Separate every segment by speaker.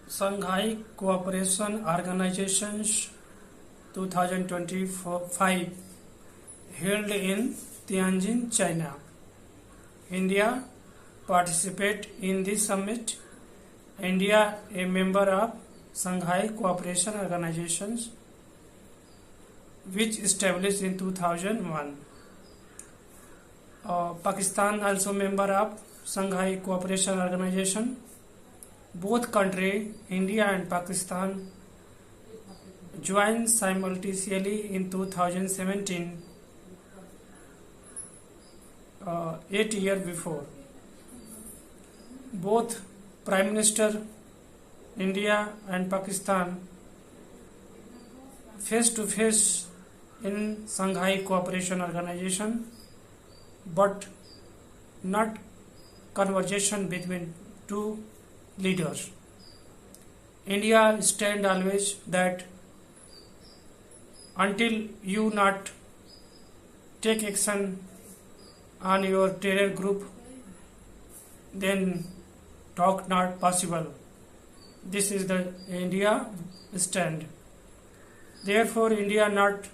Speaker 1: Shanghai Cooperation Organization 2025 held in Tianjin, China. India participate in this summit. India, a member of Shanghai Cooperation Organization, which established in 2001. Pakistan also member of Shanghai Cooperation Organization. Both countries, India and Pakistan, joined simultaneously in 2017, 8 years before. Both Prime Minister India and Pakistan face to face in Shanghai Cooperation Organization, but not conversation between two leaders. India stand always that until you not take action on your terror group, then talk not possible. This is the India stand. Therefore, India not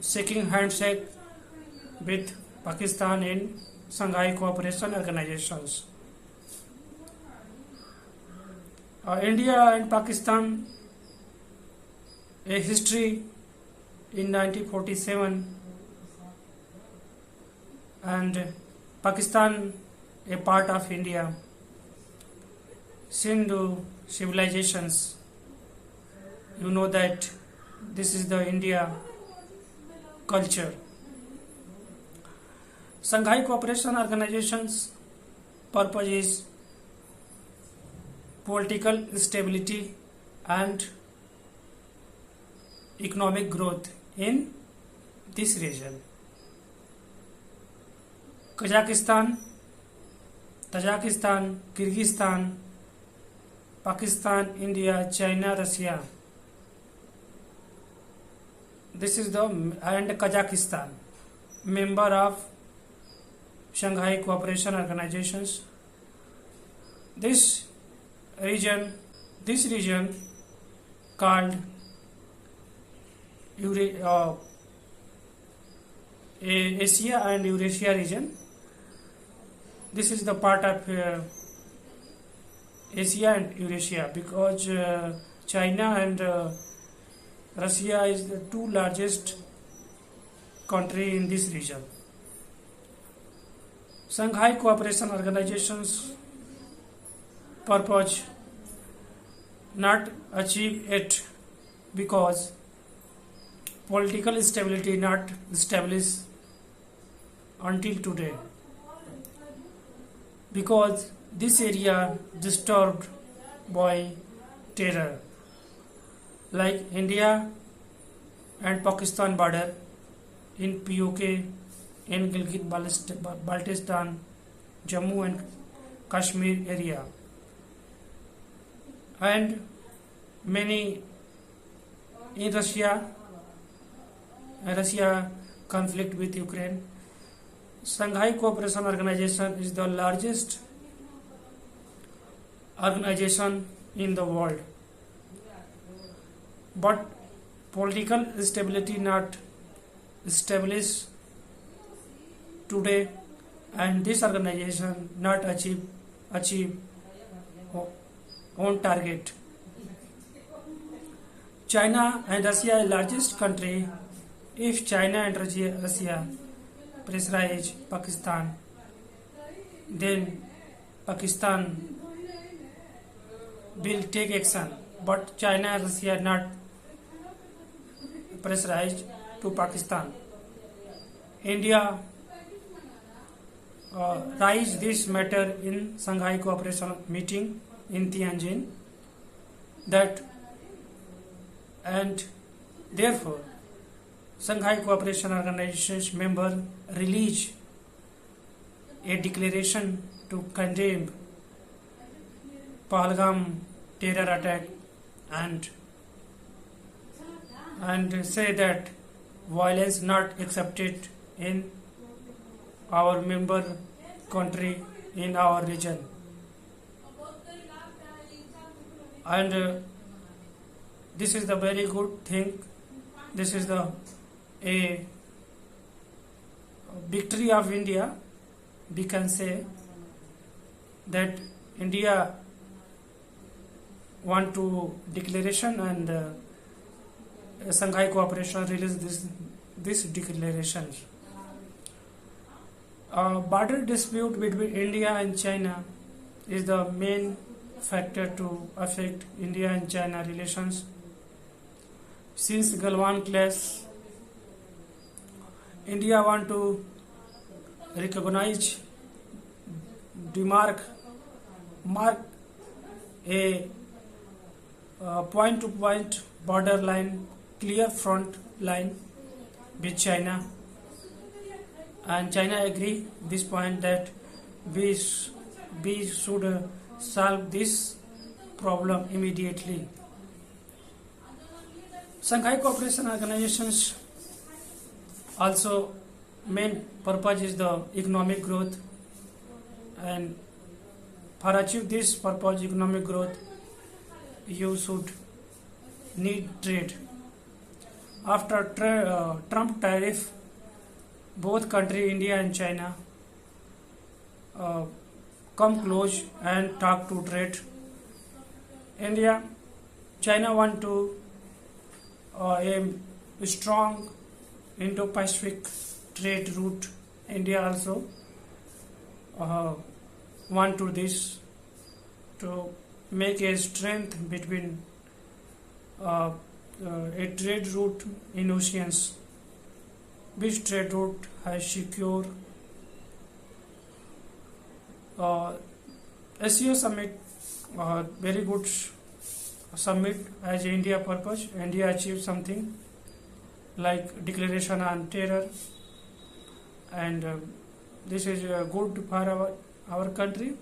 Speaker 1: shaking handshake with Pakistan in Shanghai Cooperation Organizations. India and Pakistan, a history in 1947, and Pakistan a part of India. Sindhu civilizations, you know that this is the India culture. Shanghai Cooperation Organization's purpose is political stability and economic growth in this region. Kazakhstan, Tajikistan, Kyrgyzstan, Pakistan, India, China, Russia. This is the and Kazakhstan, member of Shanghai Cooperation Organizations. This region called Asia and Eurasia region. This is the part of Asia and Eurasia because China and Russia is the two largest country in this region. Shanghai Cooperation Organization's purpose not achieve it because political stability not established until today, because this area disturbed by terror, like India and Pakistan border in POK, in Gilgit-Baltistan, Jammu and Kashmir area, and many in Russia conflict with Ukraine. Shanghai Cooperation Organization is the largest organization in the world, but political stability not established today, and this organization not achieve on target. China and Russia are largest country. If China and Russia pressurize Pakistan, then Pakistan will take action, but China and Russia not pressurized to Pakistan. India raised this matter in Shanghai Cooperation meeting in Tianjin, that and therefore Shanghai Cooperation Organization's member released a declaration to condemn Pahalgam terror attack and say that violence not accepted in our member country in our region. and this is the very good thing. This is the a victory of India. We can say that India want to declaration, and Shanghai Cooperation release this declaration. Border dispute between India and China is the main factor to affect India and China relations. Since Galwan clash, India want to recognize, mark a point-to-point border line, clear front line with China, and China agree this point that we should solve this problem immediately. Shanghai Cooperation Organizations also main purpose is the economic growth, and for achieve this purpose economic growth you should need trade. After Trump tariff, both country India and China come close and talk to trade. China want to a strong Indo-Pacific trade route. India also want to this to make a strength between a trade route in oceans. Which trade route has secure SCO summit, very good summit as India purpose. India achieved something like declaration on terror, and this is good for our country.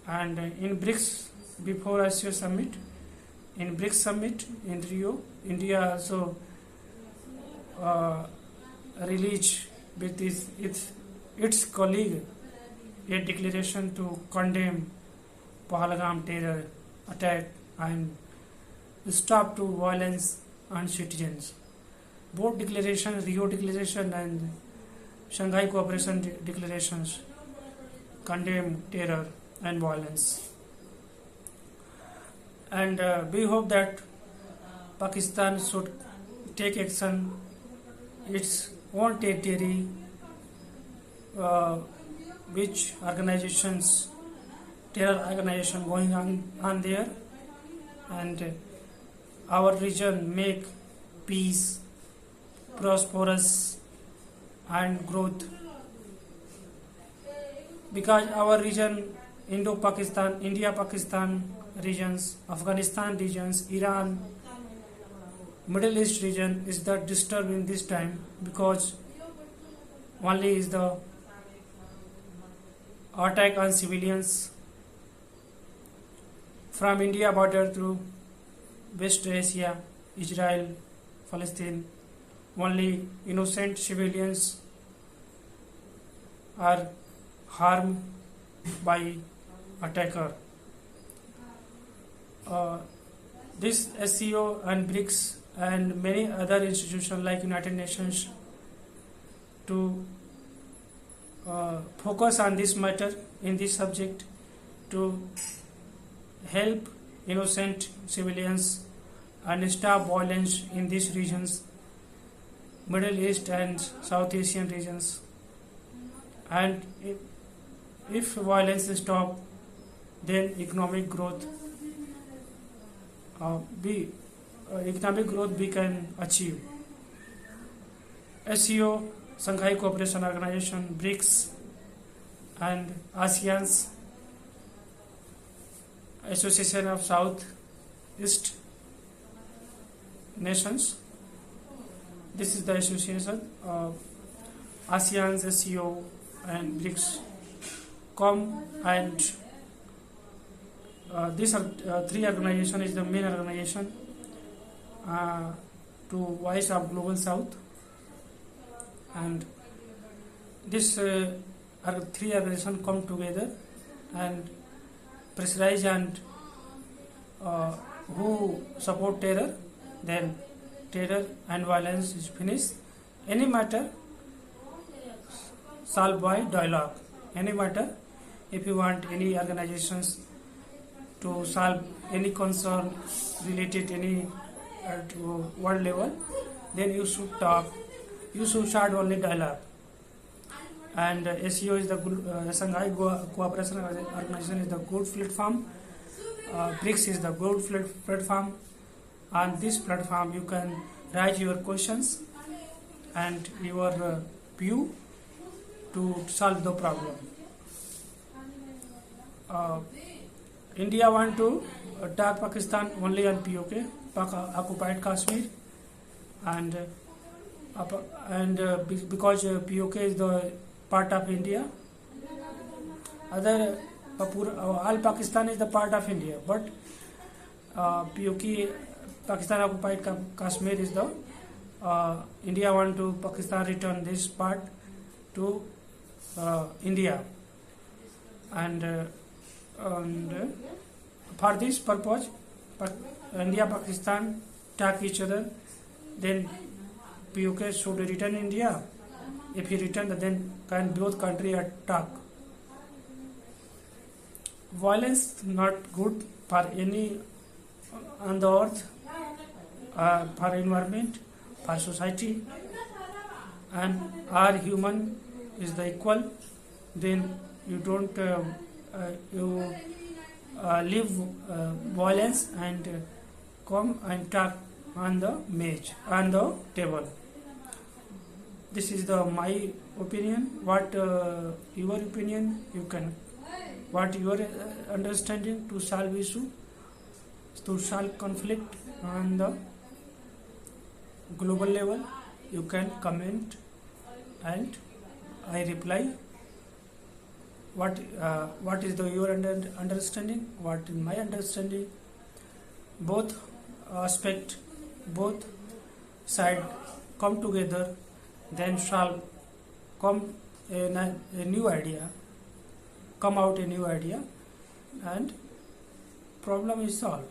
Speaker 1: And in BRICS, before SCO summit, in BRICS summit in Rio, India also released with its colleague a declaration to condemn Pahalgam terror attack and stop to violence on citizens. Both declaration, Rio Declaration and Shanghai Cooperation declarations condemn terror and violence. And we hope that Pakistan should take action its own territory, which organizations, terror organization going on there, and our region make peace, prosperous and growth, because our region Indo-Pakistan, India-Pakistan regions, Afghanistan regions, Iran, Middle East region is that disturbed in this time, because only is the attack on civilians from India border through West Asia, Israel, Palestine. Only innocent civilians are harmed by attacker. This SCO and BRICS and many other institutions like United Nations to focus on this matter in this subject to help innocent civilians and stop violence in these regions, Middle East and South Asian regions. And if violence is stopped, then economic growth we can achieve. SCO, Shanghai Cooperation Organization, BRICS, and ASEAN's Association of Southeast Nations. This is the association. ASEAN's SCO and BRICS come, and these are three organizations is the main organization to voice of global south, and this three organizations come together and pressurize and who support terror, then terror and violence is finished. Any matter solved by dialogue. Any matter, if you want any organizations to solve any concern related any to world level, then you should talk. You should start only dialogue. And SCO is the Shanghai Cooperation Organization is the good platform. BRICS is the good platform. On this platform, you can write your questions and your view to solve the problem. India want to attack Pakistan only on POK, occupied Kashmir, and because POK is the part of India, other all Pakistan is the part of India, but POK, Pakistan occupied Kashmir is the India want to Pakistan return this part to India, and for this purpose, India Pakistan attack each other. Then POK should return India. If he return, then can both country attack. Violence not good for any on the earth, for environment, for society, and our human is the equal. Then you don't leave violence and come and talk on the table. This is my opinion. What your opinion? You can. What your understanding to solve issue, to solve conflict on the global level? You can comment, and I reply. What is your understanding? What is my understanding? Both aspect, both side come together, then shall come a new idea, come out a new idea, and problem is solved.